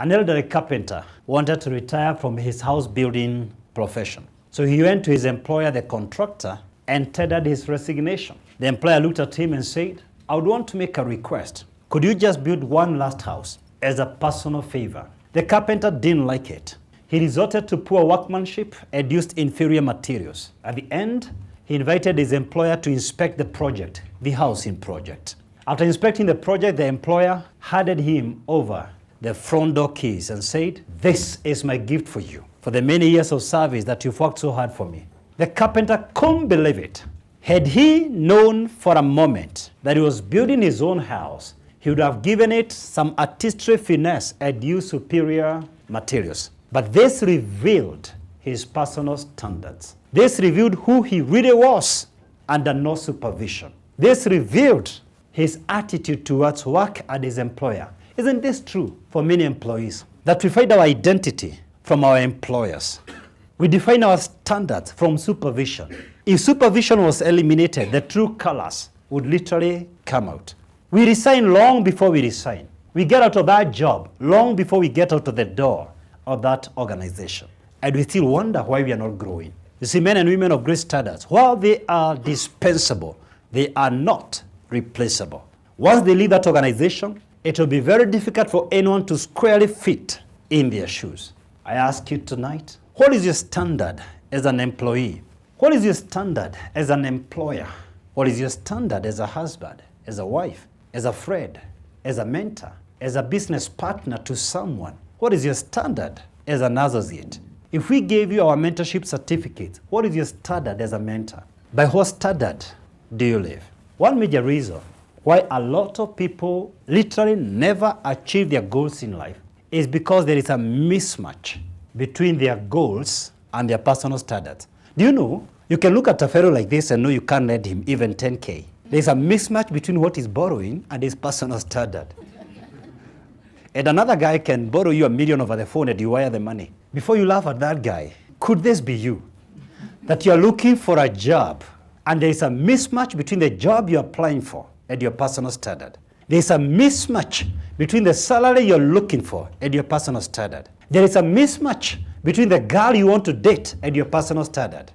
An elderly carpenter wanted to retire from his house building profession. So he went to his employer, the contractor, and tendered his resignation. The employer looked at him and said, I would want to make a request. Could you just build one last house as a personal favor? The carpenter didn't like it. He resorted to poor workmanship and used inferior materials. At the end, he invited his employer to inspect the project, the housing project. After inspecting the project, the employer handed him over the front door keys and said, this is my gift for you, for the many years of service that you've worked so hard for me. The carpenter couldn't believe it. Had he known for a moment that he was building his own house, he would have given it some artistry finesse and used superior materials. But this revealed his personal standards. This revealed who he really was under no supervision. This revealed his attitude towards work and his employer. Isn't this true for many employees? That we find our identity from our employers. We define our standards from supervision. If supervision was eliminated, the true colors would literally come out. We resign long before we resign. We get out of that job long before we get out of the door of that organization. And we still wonder why we are not growing. You see, men and women of great standards, while they are dispensable, they are not replaceable. Once they leave that organization, it will be very difficult for anyone to squarely fit in their shoes. I ask you tonight, what is your standard as an employee? What is your standard as an employer? What is your standard as a husband, as a wife, as a friend, as a mentor, as a business partner to someone? What is your standard as an associate? If we gave you our mentorship certificate, what is your standard as a mentor? By what standard do you live? One major reason why a lot of people literally never achieve their goals in life is because there is a mismatch between their goals and their personal standards. Do you know, you can look at a fellow like this and know you can't lend him even 10K. There's a mismatch between what he's borrowing and his personal standard. And another guy can borrow you $1 million over the phone and you wire the money. Before you laugh at that guy, could this be you? That you're looking for a job and there's a mismatch between the job you're applying for and your personal standard. There's a mismatch between the salary you're looking for and your personal standard. There is a mismatch between the girl you want to date and your personal standard.